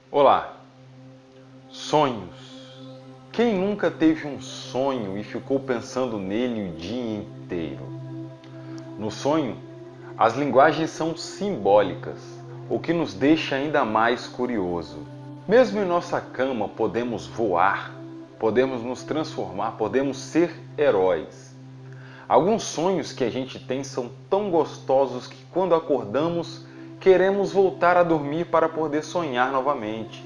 Olá! Sonhos. Quem nunca teve um sonho e ficou pensando nele o dia inteiro? No sonho, as linguagens são simbólicas, o que nos deixa ainda mais curioso. Mesmo em nossa cama podemos voar, podemos nos transformar, podemos ser heróis. Alguns sonhos que a gente tem são tão gostosos que quando acordamos queremos voltar a dormir para poder sonhar novamente.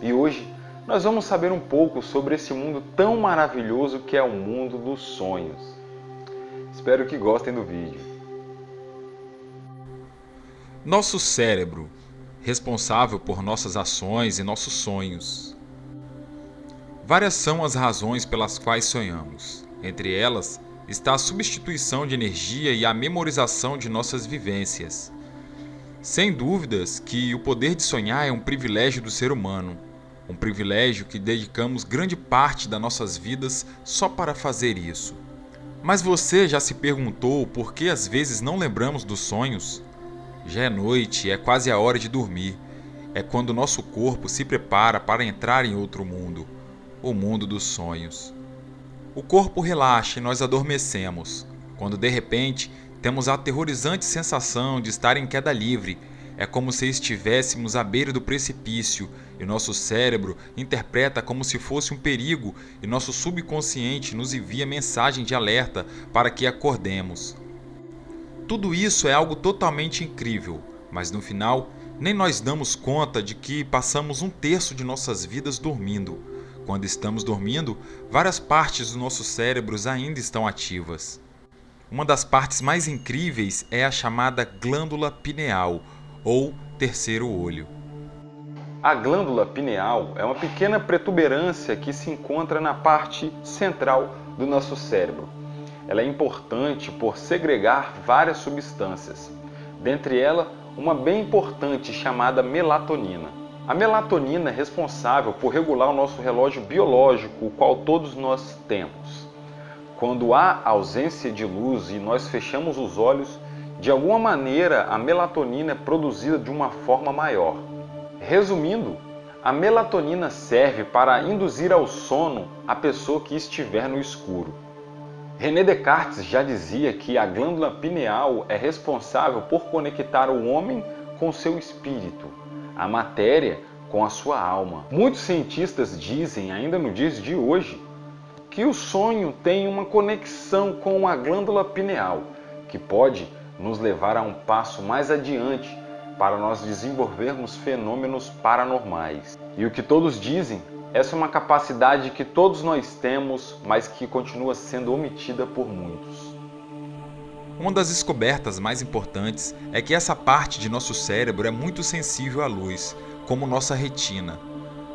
E hoje nós vamos saber um pouco sobre esse mundo tão maravilhoso que é o mundo dos sonhos. Espero que gostem do vídeo. Nosso cérebro, responsável por nossas ações e nossos sonhos. Várias são as razões pelas quais sonhamos. Entre elas está a substituição de energia e a memorização de nossas vivências. Sem dúvidas que o poder de sonhar é um privilégio do ser humano, um privilégio que dedicamos grande parte das nossas vidas só para fazer isso. Mas você já se perguntou por que às vezes não lembramos dos sonhos? Já é noite, é quase a hora de dormir. É quando o nosso corpo se prepara para entrar em outro mundo, o mundo dos sonhos. O corpo relaxa e nós adormecemos, quando de repente temos a aterrorizante sensação de estar em queda livre. É como se estivéssemos à beira do precipício e nosso cérebro interpreta como se fosse um perigo e nosso subconsciente nos envia mensagem de alerta para que acordemos. Tudo isso é algo totalmente incrível, mas no final, nem nós damos conta de que passamos um terço de nossas vidas dormindo. Quando estamos dormindo, várias partes dos nossos cérebros ainda estão ativas. Uma das partes mais incríveis é a chamada glândula pineal, ou terceiro olho. A glândula pineal é uma pequena protuberância que se encontra na parte central do nosso cérebro. Ela é importante por segregar várias substâncias, dentre elas uma bem importante chamada melatonina. A melatonina é responsável por regular o nosso relógio biológico, o qual todos nós temos. Quando há ausência de luz e nós fechamos os olhos, de alguma maneira a melatonina é produzida de uma forma maior. Resumindo, a melatonina serve para induzir ao sono a pessoa que estiver no escuro. René Descartes já dizia que a glândula pineal é responsável por conectar o homem com seu espírito, a matéria com a sua alma. Muitos cientistas dizem, ainda no dia de hoje, que o sonho tem uma conexão com a glândula pineal, que pode nos levar a um passo mais adiante para nós desenvolvermos fenômenos paranormais. E o que todos dizem, essa é uma capacidade que todos nós temos, mas que continua sendo omitida por muitos. Uma das descobertas mais importantes é que essa parte de nosso cérebro é muito sensível à luz, como nossa retina.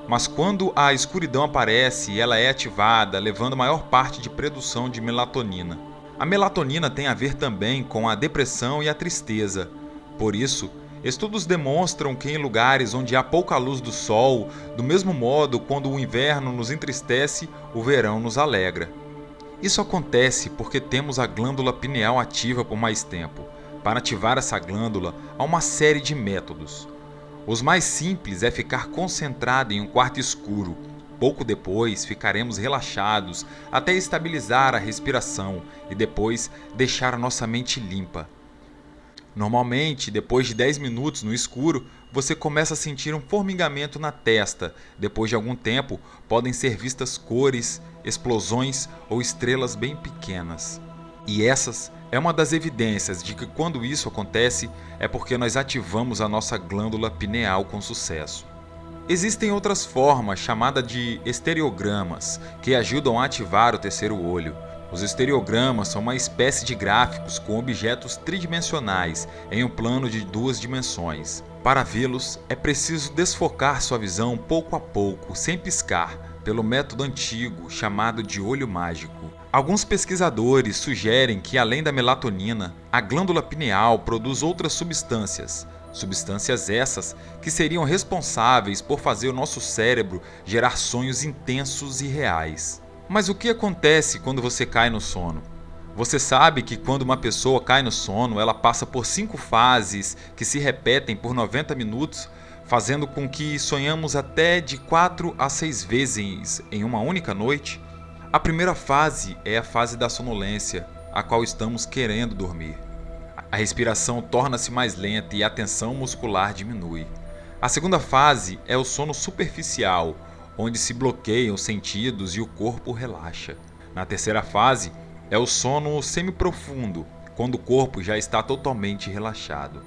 Mas quando a escuridão aparece, ela é ativada, levando a maior parte de produção de melatonina. A melatonina tem a ver também com a depressão e a tristeza. Por isso, estudos demonstram que em lugares onde há pouca luz do sol, do mesmo modo, quando o inverno nos entristece, o verão nos alegra. Isso acontece porque temos a glândula pineal ativa por mais tempo. Para ativar essa glândula, há uma série de métodos. Os mais simples é ficar concentrado em um quarto escuro. Pouco depois, ficaremos relaxados até estabilizar a respiração e depois deixar a nossa mente limpa. Normalmente, depois de 10 minutos no escuro, você começa a sentir um formigamento na testa. Depois de algum tempo, podem ser vistas cores, explosões ou estrelas bem pequenas. E essas é uma das evidências de que quando isso acontece é porque nós ativamos a nossa glândula pineal com sucesso. Existem outras formas, chamadas de estereogramas, que ajudam a ativar o terceiro olho. Os estereogramas são uma espécie de gráficos com objetos tridimensionais em um plano de 2 dimensões. Para vê-los, é preciso desfocar sua visão pouco a pouco, sem piscar, pelo método antigo chamado de olho mágico. Alguns pesquisadores sugerem que, além da melatonina, a glândula pineal produz outras substâncias. Substâncias essas que seriam responsáveis por fazer o nosso cérebro gerar sonhos intensos e reais. Mas o que acontece quando você cai no sono? Você sabe que quando uma pessoa cai no sono, ela passa por 5 fases que se repetem por 90 minutos, fazendo com que sonhamos até de 4 a 6 vezes em uma única noite? A primeira fase é a fase da sonolência, a qual estamos querendo dormir. A respiração torna-se mais lenta e a tensão muscular diminui. A segunda fase é o sono superficial, onde se bloqueiam os sentidos e o corpo relaxa. Na terceira fase é o sono semiprofundo, quando o corpo já está totalmente relaxado.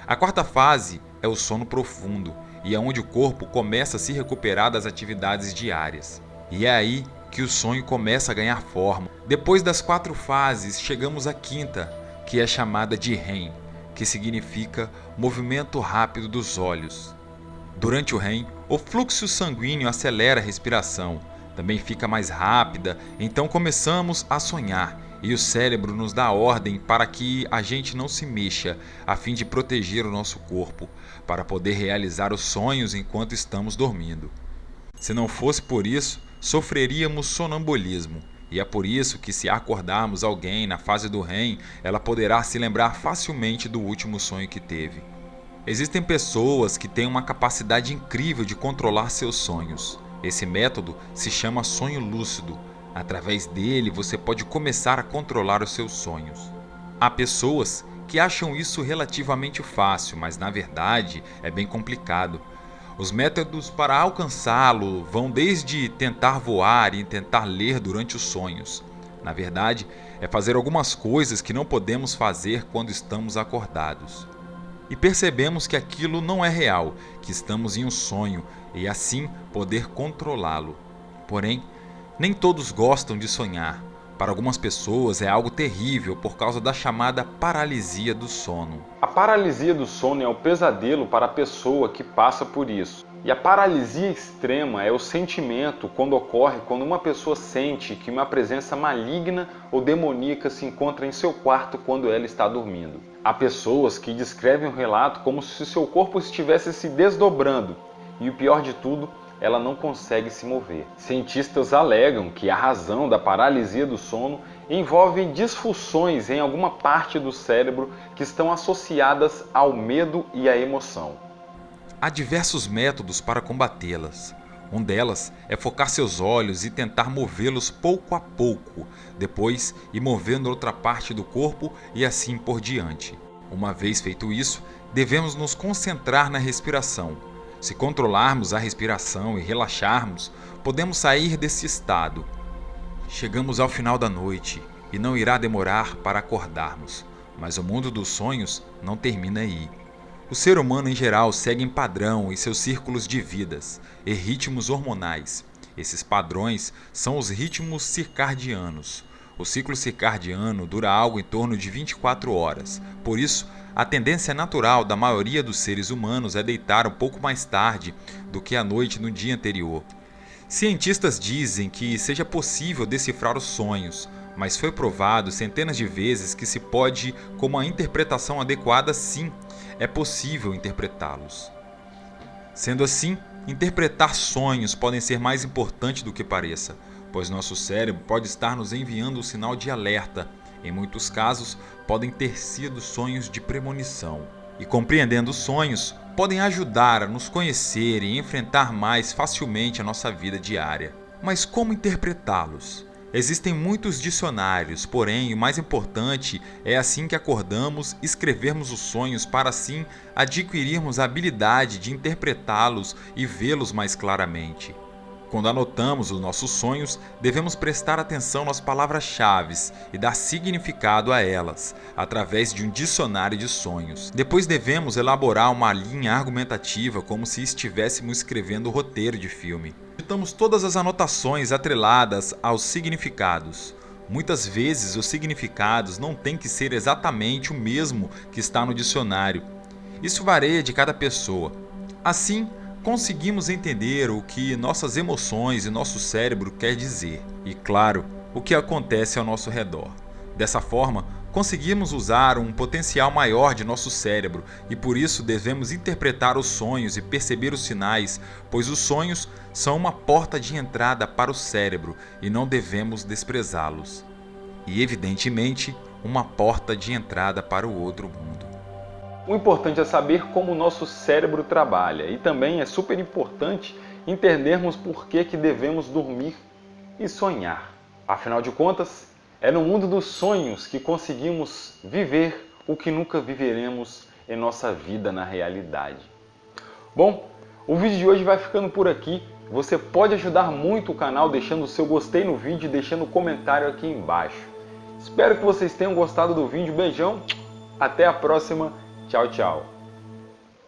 A quarta fase é o sono profundo e é onde o corpo começa a se recuperar das atividades diárias. E é aí que o sonho começa a ganhar forma. Depois das 4 fases, chegamos à quinta, que é chamada de REM, que significa movimento rápido dos olhos. Durante o REM, o fluxo sanguíneo acelera a respiração, também fica mais rápida, então começamos a sonhar e o cérebro nos dá ordem para que a gente não se mexa, a fim de proteger o nosso corpo, para poder realizar os sonhos enquanto estamos dormindo. Se não fosse por isso, sofreríamos sonambulismo, e é por isso que, se acordarmos alguém na fase do REM, ela poderá se lembrar facilmente do último sonho que teve. Existem pessoas que têm uma capacidade incrível de controlar seus sonhos. Esse método se chama sonho lúcido. Através dele, você pode começar a controlar os seus sonhos. Há pessoas que acham isso relativamente fácil, mas na verdade é bem complicado. Os métodos para alcançá-lo vão desde tentar voar e tentar ler durante os sonhos. Na verdade, é fazer algumas coisas que não podemos fazer quando estamos acordados. E percebemos que aquilo não é real, que estamos em um sonho e assim poder controlá-lo. Porém, nem todos gostam de sonhar. Para algumas pessoas é algo terrível por causa da chamada paralisia do sono. A paralisia do sono é o pesadelo para a pessoa que passa por isso. E a paralisia extrema é o sentimento quando ocorre quando uma pessoa sente que uma presença maligna ou demoníaca se encontra em seu quarto quando ela está dormindo. Há pessoas que descrevem o relato como se seu corpo estivesse se desdobrando e o pior de tudo, ela não consegue se mover. Cientistas alegam que a razão da paralisia do sono envolve disfunções em alguma parte do cérebro que estão associadas ao medo e à emoção. Há diversos métodos para combatê-las. Um delas é focar seus olhos e tentar movê-los pouco a pouco, depois ir movendo outra parte do corpo e assim por diante. Uma vez feito isso, devemos nos concentrar na respiração. Se controlarmos a respiração e relaxarmos, podemos sair desse estado. Chegamos ao final da noite e não irá demorar para acordarmos, mas o mundo dos sonhos não termina aí. O ser humano em geral segue em padrão em seus círculos de vidas e ritmos hormonais. Esses padrões são os ritmos circadianos. O ciclo circadiano dura algo em torno de 24 horas, por isso, a tendência natural da maioria dos seres humanos é deitar um pouco mais tarde do que à noite no dia anterior. Cientistas dizem que seja possível decifrar os sonhos, mas foi provado centenas de vezes que se pode, com uma interpretação adequada, sim, é possível interpretá-los. Sendo assim, interpretar sonhos podem ser mais importante do que pareça, pois nosso cérebro pode estar nos enviando um sinal de alerta. Em muitos casos, podem ter sido sonhos de premonição. E compreendendo os sonhos, podem ajudar a nos conhecer e enfrentar mais facilmente a nossa vida diária. Mas como interpretá-los? Existem muitos dicionários, porém o mais importante é, assim que acordamos, escrevermos os sonhos para assim adquirirmos a habilidade de interpretá-los e vê-los mais claramente. Quando anotamos os nossos sonhos, devemos prestar atenção nas palavras-chave e dar significado a elas, através de um dicionário de sonhos. Depois devemos elaborar uma linha argumentativa como se estivéssemos escrevendo o roteiro de filme. Digitamos todas as anotações atreladas aos significados. Muitas vezes os significados não têm que ser exatamente o mesmo que está no dicionário. Isso varia de cada pessoa. Assim, conseguimos entender o que nossas emoções e nosso cérebro quer dizer e, claro, o que acontece ao nosso redor. Dessa forma, conseguimos usar um potencial maior de nosso cérebro e por isso devemos interpretar os sonhos e perceber os sinais, pois os sonhos são uma porta de entrada para o cérebro e não devemos desprezá-los. E, evidentemente, uma porta de entrada para o outro mundo. O importante é saber como o nosso cérebro trabalha e também é super importante entendermos por que devemos dormir e sonhar. Afinal de contas, é no mundo dos sonhos que conseguimos viver o que nunca viveremos em nossa vida na realidade. Bom, o vídeo de hoje vai ficando por aqui. Você pode ajudar muito o canal deixando o seu gostei no vídeo e deixando um comentário aqui embaixo. Espero que vocês tenham gostado do vídeo. Beijão, até a próxima. Tchau, tchau.